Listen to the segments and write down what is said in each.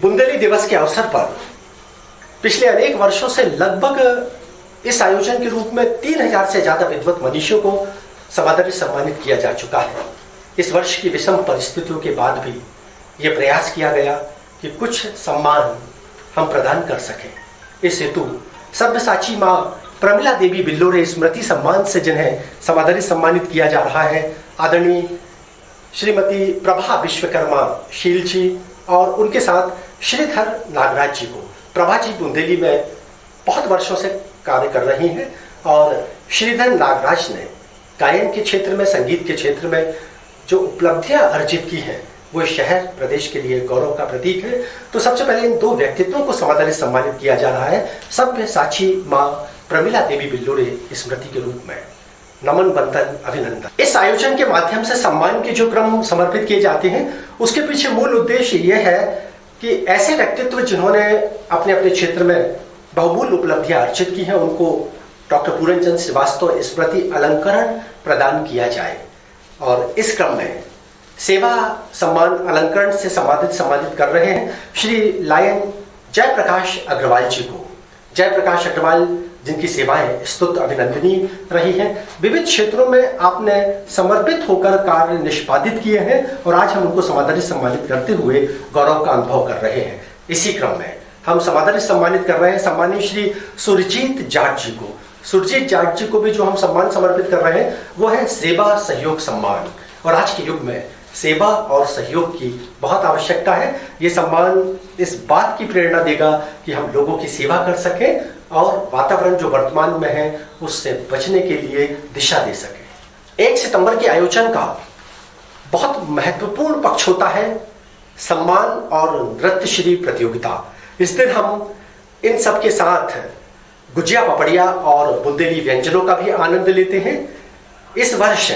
बुंदेली दिवस के अवसर पर पिछले अनेक वर्षों से लगभग इस आयोजन के रूप में 3000 से ज्यादा विद्वत मनीषियों को समादर सम्मानित किया जा चुका है। इस वर्ष की विषम परिस्थितियों के बाद भी ये प्रयास किया गया कि कुछ सम्मान हम प्रदान कर सकें। इस हेतु सब्यसाची माँ प्रमिला देवी बिल्लोरे स्मृति सम्मान से जिन्हें समादर सम्मानित किया जा रहा है, आदरणीय श्रीमती प्रभा विश्वकर्मा शील जी और उनके साथ श्रीधर नागराज जी को। प्रभा जी बुंदेली में बहुत वर्षों से कार्य कर रही हैं और श्रीधर नागराज ने गायन के क्षेत्र में, संगीत के क्षेत्र में जो उपलब्धियां अर्जित की हैं वो शहर प्रदेश के लिए गौरव का प्रतीक है। तो सबसे पहले इन दो व्यक्तित्वों को समादर सम्मानित किया जा रहा है, सब्यसाची माँ प्रमिला देवी बिल्लोरे स्मृति के रूप में। नमन, वंदन, अभिनंदन। इस आयोजन के माध्यम से सम्मान के जो क्रम समर्पित किए जाते हैं उसके पीछे मूल उद्देश्य यह है कि ऐसे व्यक्तित्व जिन्होंने अपने अपने क्षेत्र में बहुमूल्य उपलब्धियां अर्जित की हैं उनको डॉक्टर पूरनचंद श्रीवास्तव स्मृति अलंकरण प्रदान किया जाए। और इस क्रम में सेवा सम्मान अलंकरण से सम्मानित कर रहे हैं श्री लायन जयप्रकाश अग्रवाल जी को। जयप्रकाश अग्रवाल जिनकी सेवाएं स्तुत अभिनंदनीय रही हैं, विविध क्षेत्रों में आपने समर्पित होकर कार्य निष्पादित किए हैं और आज हम उनको समादर सम्मानित करते हुए गौरव का अनुभव कर रहे हैं। इसी क्रम में हम समादर सम्मानित कर रहे हैं सम्मानीय श्री सुरजीत जाट जी को। सुरजीत जाट जी को भी जो हम सम्मान समर्पित कर रहे हैं वो है सेवा सहयोग सम्मान। और आज के युग में सेवा और सहयोग की बहुत आवश्यकता है। ये सम्मान इस बात की प्रेरणा देगा कि हम लोगों की सेवा कर सकें और वातावरण जो वर्तमान में है उससे बचने के लिए दिशा दे सके। 1 सितंबर के आयोजन का बहुत महत्वपूर्ण पक्ष होता है सम्मान और नृत्यश्री प्रतियोगिता। इस दिन हम इन सब के साथ गुजिया पपड़िया और बुंदेली व्यंजनों का भी आनंद लेते हैं। इस वर्ष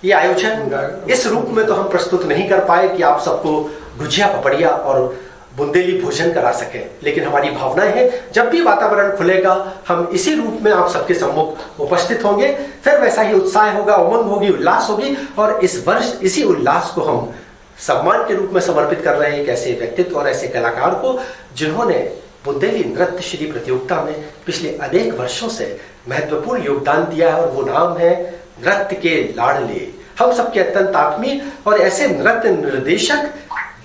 ये आयोजन इस रूप में तो हम प्रस्तुत नहीं कर पाए कि आप सबको गुजिया पपड़िया और बुंदेली भोजन करा सके, लेकिन हमारी भावनाएं हैं जब भी वातावरण खुलेगा हम इसी रूप में आप सबके सम्मुख उपस्थित होंगे। फिर वैसा ही उत्साह होगा, उमंग होगी, उल्लास होगी और इस वर्ष इसी उल्लास को हम सम्मान के रूप में समर्पित कर रहे हैं एक ऐसे व्यक्तित्व और ऐसे कलाकार को जिन्होंने बुंदेली नृत्य श्री प्रतियोगिता में पिछले अनेक वर्षों से महत्वपूर्ण योगदान दिया है और वो नाम है नृत्य के लाडले, हम सबके अत्यंत आत्मीय और ऐसे नृत्य निर्देशक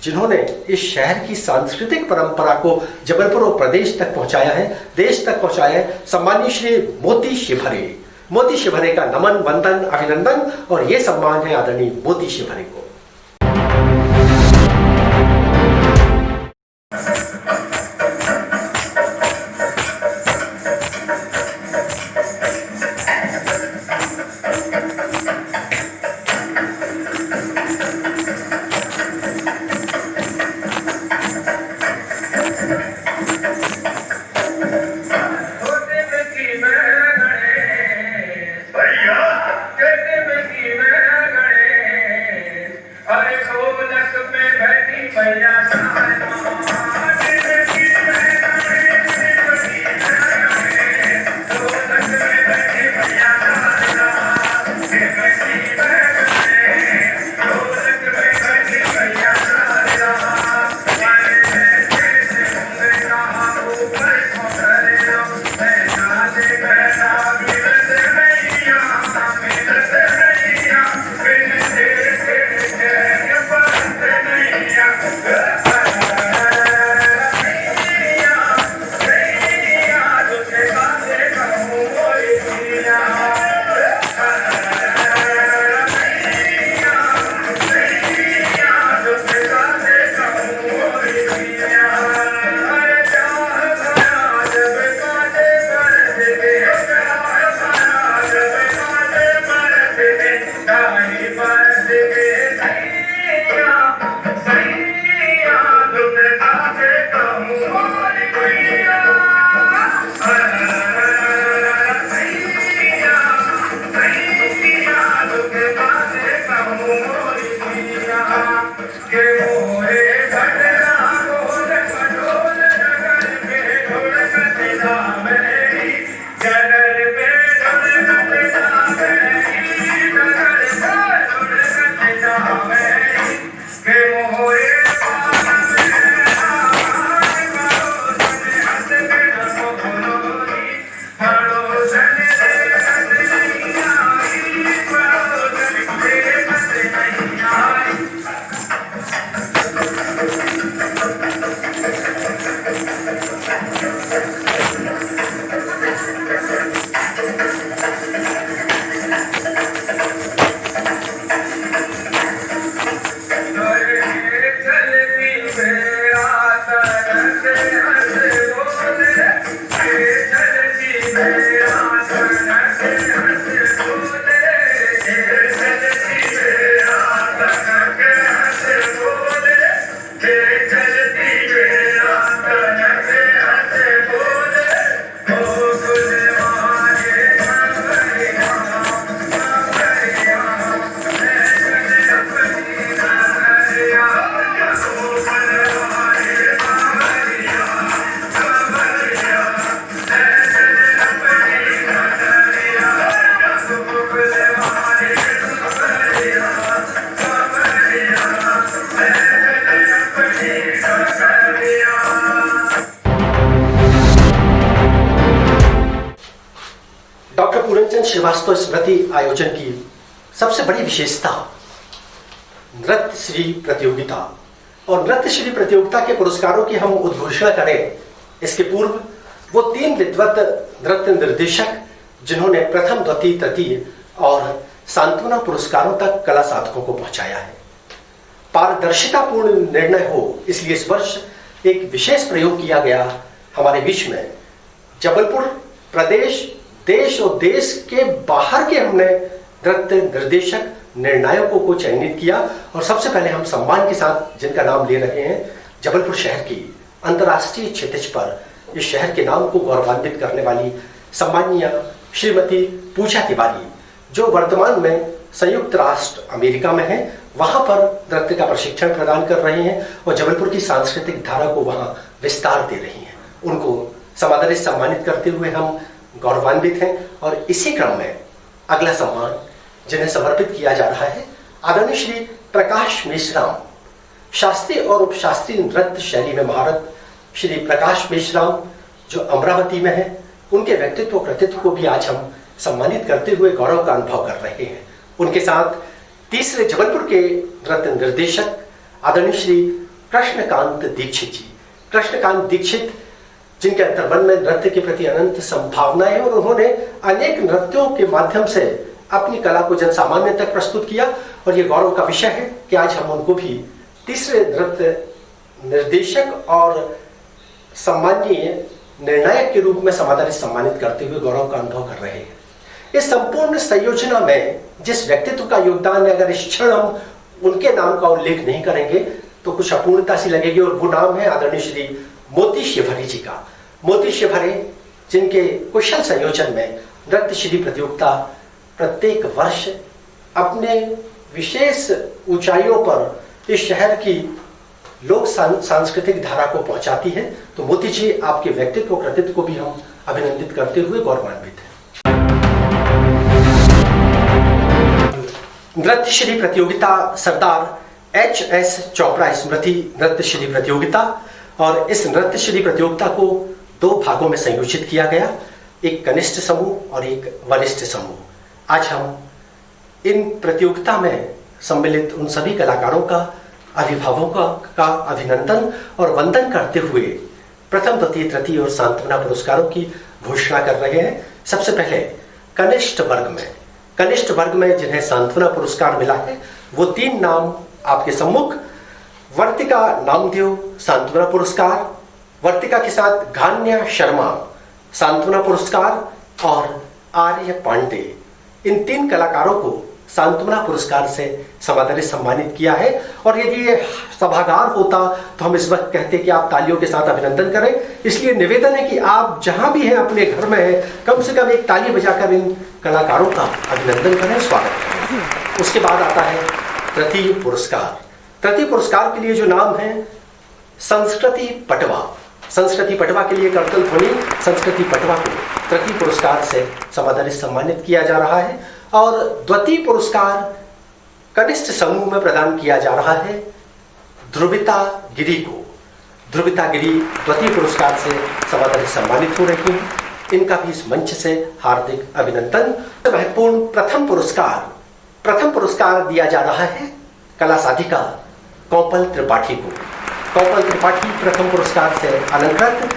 जिन्होंने इस शहर की सांस्कृतिक परंपरा को जबलपुर और प्रदेश तक पहुंचाया है, देश तक पहुंचाया है। सम्मानीय श्री मोती शिवहरे का नमन, वंदन, अभिनंदन और ये सम्मान है आदरणीय मोती शिवहरे को। वास्तव स्मृति आयोजन की सबसे बड़ी विशेषता नृत्य श्री प्रतियोगिता और नृत्य श्री प्रतियोगिता के पुरस्कारों की हम उद्घोषणा करें इसके पूर्व वो 3 विद्वत नृत्य निर्देशक जिन्होंने प्रथम, द्वितीय, तृतीय और सांत्वना पुरस्कारों तक कला साधकों को पहुंचाया है। पारदर्शितापूर्ण निर्णय हो इसलिए इस वर्ष एक विशेष प्रयोग किया गया हमारे बीच में। जबलपुर प्रदेश, देश और देश के बाहर के हमने नृत्य निर्देशक निर्णायकों को चयनित किया और सबसे पहले हम सम्मान के साथ जिनका नाम ले रहे हैं, जबलपुर शहर की अंतर्राष्ट्रीय क्षितिज पर इस शहर के नाम को गौरवान्वित करने वाली सम्माननीय श्रीमती पूजा तिवारी, जो वर्तमान में संयुक्त राष्ट्र अमेरिका में है, वहां पर नृत्य का प्रशिक्षण प्रदान कर रहे हैं और जबलपुर की सांस्कृतिक धारा को वहां विस्तार दे रही हैं। उनको समादर सम्मानित करते हुए हम गौरवान्वित हैं और इसी क्रम में अगला सम्मान जिन्हें समर्पित किया जा रहा है आदरणीय श्री प्रकाश मेश्राम, शास्त्रीय और उपशास्त्रीय नृत्य शैली में महारत श्री प्रकाश मेश्राम जो अमरावती में है, उनके व्यक्तित्व कृतित्व को भी आज हम सम्मानित करते हुए गौरव का अनुभव कर रहे हैं। उनके साथ तीसरे जबलपुर के नृत्य निर्देशक आदरणीय श्री कृष्णकांत दीक्षित जी, कृष्णकांत दीक्षित जिनके अंतर्मन में नृत्य के प्रति अनंत संभावनाएं और उन्होंने अनेक नृत्यों के माध्यम से अपनी कला को जन सामान्य तक प्रस्तुत किया और ये गौरव का विषय है कि आज हम उनको भी तीसरे नृत्य निर्देशक और सम्माननीय निर्णायक के रूप में समादर सम्मानित करते हुए गौरव का अनुभव कर रहे हैं। इस संपूर्ण संयोजना में जिस व्यक्तित्व का योगदान है, अगर इस क्षण हम उनके नाम का उल्लेख नहीं करेंगे तो कुछ अपूर्णता सी लगेगी और वो नाम है आदरणीय श्री मोती शिवहरे जी का। मोती शिवहरे जिनके कुशल संयोजन में नृत्य श्री प्रतियोगिता प्रत्येक वर्ष अपने विशेष ऊंचाइयों पर इस शहर की लोक सांस्कृतिक धारा को पहुंचाती है। तो मोती जी, आपके व्यक्तित्व कृतित्व को भी हम अभिनंदित करते हुए गौरवान्वित हैं। नृत्य श्री प्रतियोगिता सरदार H.S. चोपड़ा स्मृति नृत्य श्री प्रतियोगिता, और इस नृत्य श्री प्रतियोगिता को 2 भागों में संयोजित किया गया, एक कनिष्ठ समूह और एक वरिष्ठ समूह। आज हम इन प्रतियोगिता में सम्मिलित उन सभी कलाकारों का, अभिभावकों का अभिनंदन और वंदन करते हुए प्रथम, द्वितीय, तृतीय और सांत्वना पुरस्कारों की घोषणा कर रहे हैं। सबसे पहले कनिष्ठ वर्ग में जिन्हें सांत्वना पुरस्कार मिला है वो 3 नाम आपके सम्मुख। वर्तिका नामदेव सांत्वना पुरस्कार, वर्तिका के साथ घान्या शर्मा सांत्वना पुरस्कार और आर्य पांडे, इन 3 कलाकारों को सांत्वना पुरस्कार से समादर सम्मानित किया है। और यदि ये सभागार होता तो हम इस वक्त कहते कि आप तालियों के साथ अभिनंदन करें। इसलिए निवेदन है कि आप जहां भी हैं, अपने घर में हैं, कम से कम एक ताली बजाकर इन कलाकारों का अभिनंदन करें, स्वागत करें। उसके बाद आता है तृतीय पुरस्कार। तृतीय पुरस्कार के लिए जो नाम है संस्कृति पटवा, संस्कृति पटवा के लिए करतल ध्वनि संस्कृति पटवा को तृतीय पुरस्कार से समादर सम्मानित किया जा रहा है। और द्वितीय पुरस्कार कनिष्ठ समूह में प्रदान किया जा रहा है ध्रुविता गिरी को। ध्रुविता गिरी द्वितीय पुरस्कार से समादर सम्मानित हो रही हैं। इनका भी इस मंच से हार्दिक अभिनंदन। महत्वपूर्ण प्रथम पुरस्कार दिया जा रहा है कला साधिका कौपल त्रिपाठी को। कौपल त्रिपाठी प्रथम पुरस्कार से अलंकृत।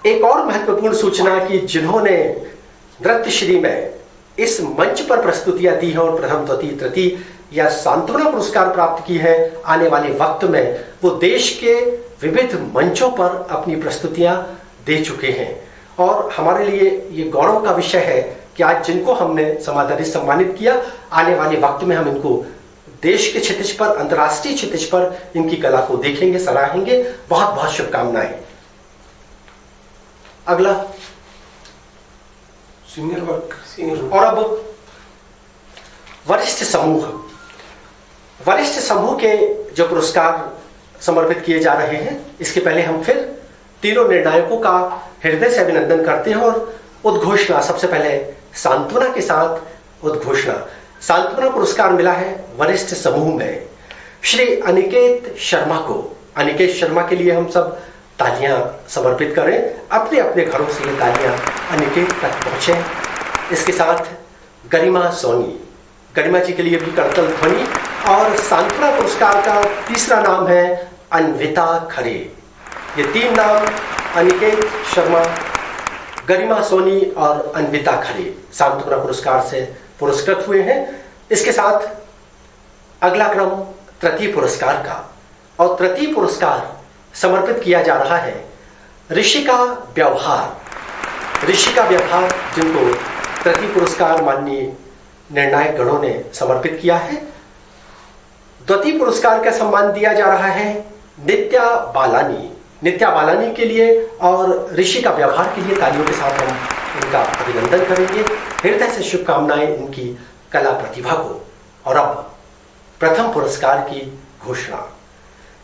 एक और महत्वपूर्ण सूचना कि जिन्होंने नृत्य श्री में इस मंच पर प्रस्तुतियां दी हैं और प्रथम, द्वितीय, तृतीय या सांत्वना पुरस्कार प्राप्त की है, आने वाले वक्त में वो देश के विविध मंचों पर अपनी प्रस्तुतियां दे चुके हैं। और हमारे लिए ये गौरव का विषय है कि आज जिनको हमने समादर सम्मानित किया, आने वाले वक्त में हम इनको देश के क्षितिज पर, अंतर्राष्ट्रीय क्षितिज पर इनकी कला को देखेंगे, सराहेंगे। बहुत बहुत शुभकामनाएं। अगला सीनियर। और अब वरिष्ठ समूह के जो पुरस्कार समर्पित किए जा रहे हैं, इसके पहले हम फिर तीनों निर्णायकों का हृदय से अभिनंदन करते हैं और उद्घोषणा, सबसे पहले सांत्वना के साथ उद्घोषणा। सांत्वना पुरस्कार मिला है वरिष्ठ समूह में श्री अनिकेत शर्मा को। अनिकेत शर्मा के लिए हम सब तालियां समर्पित करें। अपने अपने घरों से ये तालियां अनिकेत तक पहुंचे। इसके साथ गरिमा सोनी, गरिमा जी के लिए भी करतल ध्वनि। और सांत्वना पुरस्कार का तीसरा नाम है अन्विता खरे। ये 3 नाम अनिकेत शर्मा, गरिमा सोनी और अन्विता खरे सांत्वना पुरस्कार से पुरस्कृत हुए हैं। इसके साथ अगला क्रम तृतीय पुरस्कार का, और तृतीय पुरस्कार समर्पित किया जा रहा है ऋषिका व्यवहार। ऋषिका व्यवहार जिनको तृतीय पुरस्कार माननीय निर्णायक गणों ने समर्पित किया है। द्वितीय पुरस्कार का सम्मान दिया जा रहा है नित्या बालानी। नित्या बालानी के लिए और ऋषिका व्यवहार के लिए तालियों के साथ हम इनका अभिनंदन करेंगे। हृदय से शुभकामनाएं इनकी कला प्रतिभा को। और अब प्रथम पुरस्कार की घोषणा।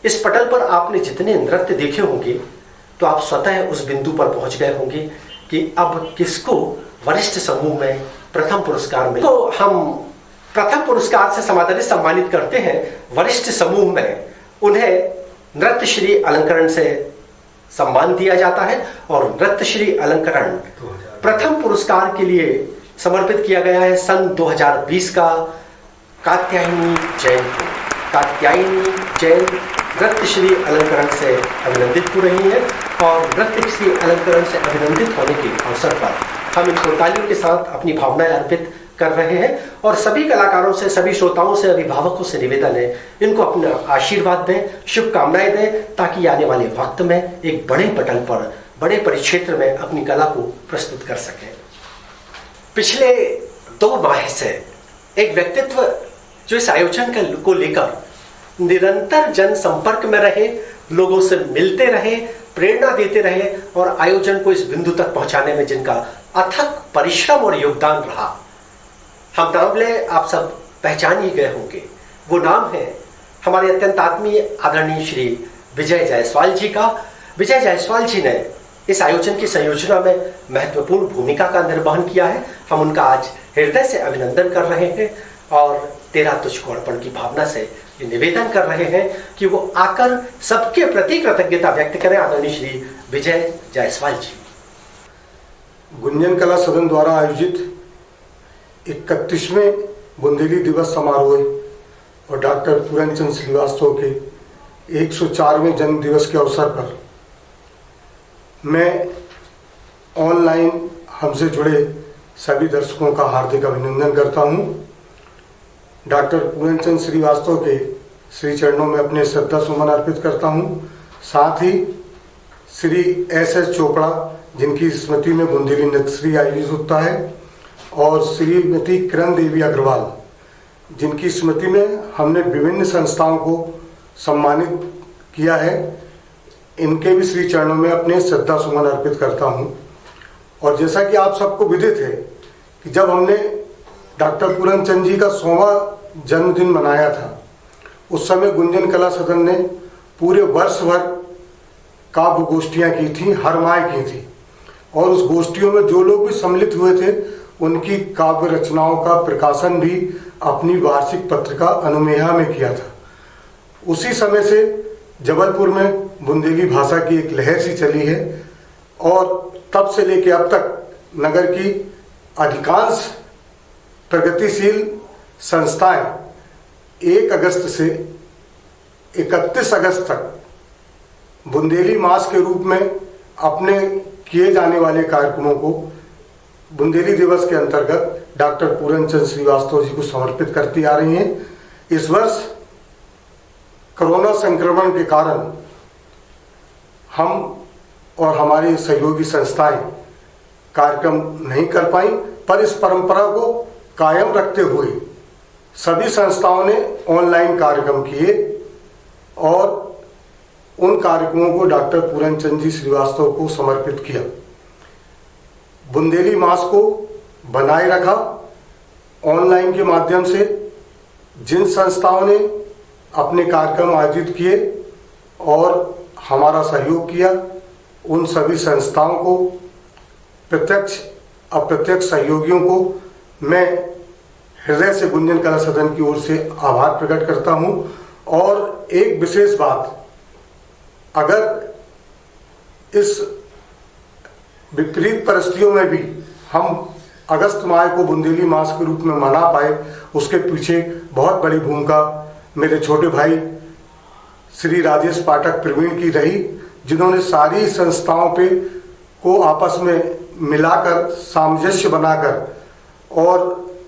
इस पटल पर आपने जितने नृत्य देखे होंगे तो आप स्वतः उस बिंदु पर पहुंच गए होंगे कि अब किसको वरिष्ठ समूह में प्रथम पुरस्कार मिले। तो हम प्रथम पुरस्कार से समादरित सम्मानित करते हैं वरिष्ठ समूह में। उन्हें नृत्य श्री अलंकरण से सम्मान दिया जाता है और नृत्य श्री अलंकरण प्रथम पुरस्कार के लिए समर्पित किया गया है सन 2020 का कात्यायनी जैन को। कात्यायनी जैन नृत्य श्री अलंकरण से अभिनंदित हो रही है और नृत्य श्री अलंकरण से अभिनंदित होने के अवसर पर हम इनको तालियों के साथ अपनी भावनाएं अर्पित कर रहे हैं। और सभी कलाकारों से, सभी श्रोताओं से, अभिभावकों से निवेदन है इनको अपना आशीर्वाद दें, शुभकामनाएं दें, ताकि आने वाले वक्त में एक बड़े पटल पर, बड़े परिक्षेत्र में अपनी कला को प्रस्तुत कर सकें। पिछले 2 माह से एक व्यक्तित्व जो इस आयोजन को लेकर निरंतर जनसंपर्क में रहे, लोगों से मिलते रहे, प्रेरणा देते रहे और आयोजन को इस बिंदु तक पहुंचाने में जिनका अथक परिश्रम और योगदान रहा, हम नाम ले आप सब पहचान ही गए होंगे। वो नाम है हमारे अत्यंत आत्मीय आदरणीय श्री विजय जायसवाल जी का। विजय जायसवाल जी ने इस आयोजन की संयोजना में महत्वपूर्ण भूमिका का निर्वहन किया है। हम उनका आज हृदय से अभिनंदन कर रहे हैं और तेरा तुझको अर्पण की भावना से ये निवेदन कर रहे हैं कि वो आकर सबके प्रति कृतज्ञता व्यक्त करें। आदरणीय श्री विजय जायसवाल जी। गुंजन कला सदन द्वारा आयोजित 31वें बुंदेली दिवस समारोह और डॉक्टर पूरनचंद श्रीवास्तव के 104वें जन्म दिवस के अवसर पर मैं ऑनलाइन हमसे जुड़े सभी दर्शकों का हार्दिक अभिनंदन करता हूं। डॉक्टर पूरनचंद श्रीवास्तव के श्री चरणों में अपने श्रद्धा सुमन अर्पित करता हूं। साथ ही श्री SS चोपड़ा जिनकी स्मृति में बुंदेली नृत्यश्री आयोजित होता है और श्रीमती किरण देवी अग्रवाल जिनकी स्मृति में हमने विभिन्न संस्थाओं को सम्मानित किया है, इनके भी श्री चरणों में अपने श्रद्धा सुमन अर्पित करता हूं। और जैसा कि आप सबको विदित है कि जब हमने डॉक्टर पूरनचंद जी का 100वां जन्मदिन मनाया था, उस समय गुंजन कला सदन ने पूरे वर्ष भर काव्य गोष्ठियाँ की थी, हर माह की थी। और उस गोष्ठियों में जो लोग भी सम्मिलित हुए थे उनकी काव्य रचनाओं का प्रकाशन भी अपनी वार्षिक पत्रिका अनुमेहा में किया था। उसी समय से जबलपुर में बुंदेली भाषा की एक लहर सी चली है और तब से लेकर अब तक नगर की अधिकांश प्रगतिशील संस्थाएं 1 अगस्त से 31 अगस्त तक बुंदेली मास के रूप में अपने किए जाने वाले कार्यक्रमों को बुंदेली दिवस के अंतर्गत डॉक्टर पूरनचंद श्रीवास्तव जी को समर्पित करती आ रही हैं। इस वर्ष कोरोना संक्रमण के कारण हम और हमारी सहयोगी संस्थाएं कार्यक्रम नहीं कर पाई, पर इस परंपरा को कायम रखते हुए सभी संस्थाओं ने ऑनलाइन कार्यक्रम किए और उन कार्यक्रमों को डॉक्टर पूरनचंद जी श्रीवास्तव को समर्पित किया। बुंदेली मास को बनाए रखा ऑनलाइन के माध्यम से। जिन संस्थाओं ने अपने कार्यक्रम आयोजित किए और हमारा सहयोग किया, उन सभी संस्थाओं को, प्रत्यक्ष अप्रत्यक्ष सहयोगियों को मैं हृदय से गुंजन कला सदन की ओर से आभार प्रकट करता हूं। और एक विशेष बात, अगर इस विपरीत परिस्थितियों में भी हम अगस्त माह को बुंदेली मास के रूप में मना पाए, उसके पीछे बहुत बड़ी भूमिका मेरे छोटे भाई श्री राजेश पाठक प्रवीण की रही, जिन्होंने सारी संस्थाओं पे को आपस में मिलाकर सामंजस्य बनाकर और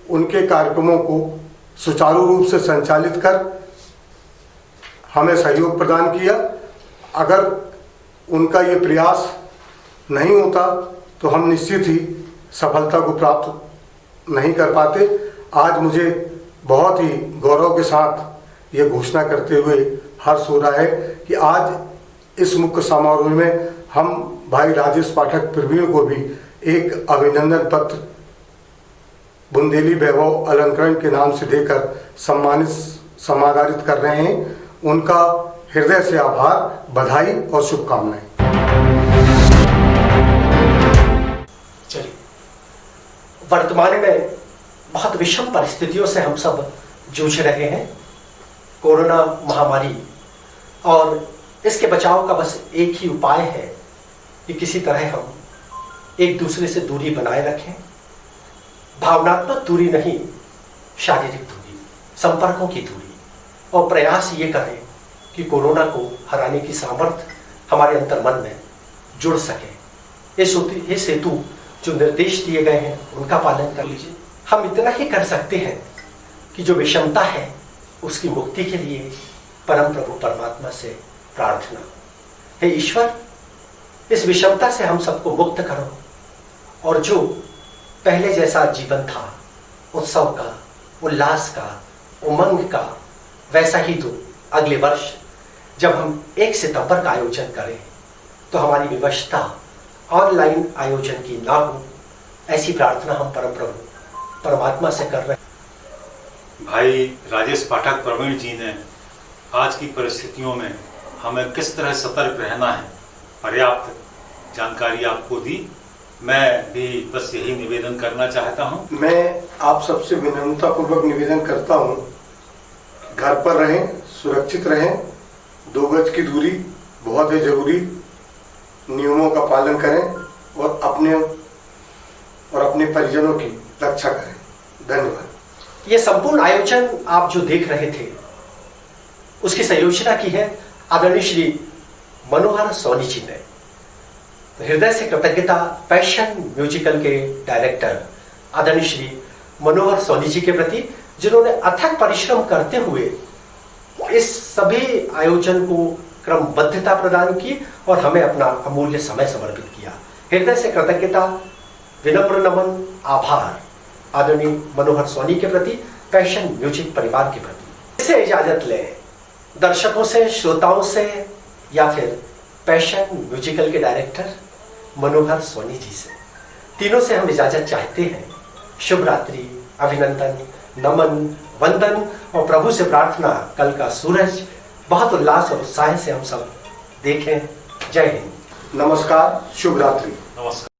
उनके कार्यक्रमों को सुचारू रूप से संचालित कर हमें सहयोग प्रदान किया। अगर उनका ये प्रयास नहीं होता तो हम निश्चित ही सफलता को प्राप्त नहीं कर पाते। आज मुझे बहुत ही गौरव के साथ ये घोषणा करते हुए हर्ष हो रहा है कि आज इस मुख्य समारोह में हम भाई राजेश पाठक प्रवीण को भी एक अभिनंदन पत्र बुंदेली वैभव अलंकरण के नाम से देकर सम्मानित कर रहे हैं। उनका हृदय से आभार, बधाई और शुभकामनाएं। चलिए, वर्तमान में बहुत विषम परिस्थितियों से हम सब जूझ रहे हैं। कोरोना महामारी, और इसके बचाव का बस एक ही उपाय है कि किसी तरह हम एक दूसरे से दूरी बनाए रखें। भावनात्मक दूरी नहीं, शारीरिक दूरी, संपर्कों की दूरी, और प्रयास ये करें कि कोरोना को हराने की सामर्थ्य हमारे अंतर्मन में जुड़ सके। इस हेतु जो निर्देश दिए गए हैं उनका पालन कर लीजिए। हम इतना ही कर सकते हैं कि जो विषमता है उसकी मुक्ति के लिए परम प्रभु परमात्मा से प्रार्थना, हे ईश्वर, इस विषमता से हम सबको मुक्त करो, और जो पहले जैसा जीवन था, उत्सव का, उल्लास का, उमंग का, वैसा ही तो अगले वर्ष जब हम 1 सितंबर का आयोजन करें तो हमारी विवशता ऑनलाइन आयोजन की ना हो, ऐसी प्रार्थना हम परम प्रभु परमात्मा से कर रहे हैं। भाई राजेश पाठक प्रवीण जी ने आज की परिस्थितियों में हमें किस तरह सतर्क रहना है पर्याप्त जानकारी आपको दी। मैं भी बस यही निवेदन करना चाहता हूं। मैं आप सबसे विनम्रतापूर्वक निवेदन करता हूं, घर पर रहें, सुरक्षित रहें, 2 गज की दूरी बहुत ही जरूरी, नियमों का पालन करें और अपने परिजनों की रक्षा करें। धन्यवाद। ये संपूर्ण आयोजन आप जो देख रहे थे उसकी संयोजना की है आदरणीय श्री मनोहर सोनी जी ने। हृदय से कृतज्ञता पैशन म्यूजिकल के डायरेक्टर आदरणीय श्री मनोहर सोनी जी के प्रति, जिन्होंने अथक परिश्रम करते हुए इस सभी आयोजन को क्रमबद्धता प्रदान की और हमें अपना अमूल्य समय समर्पित किया। हृदय से कृतज्ञता, विनम्र नमन, आभार आदरणीय मनोहर सोनी के प्रति, पैशन म्यूजिक परिवार के प्रति। इससे इजाजत लें दर्शकों से, श्रोताओं से, या फिर पैशन म्यूजिकल के डायरेक्टर मनोहर सोनी जी से। तीनों से हम इजाजत चाहते हैं। शुभ रात्रि, अभिनंदन, नमन, वंदन और प्रभु से प्रार्थना कल का सूरज बहुत उल्लास और उत्साह से हम सब देखें। जय हिंद। नमस्कार, शुभ रात्रि। नमस्कार।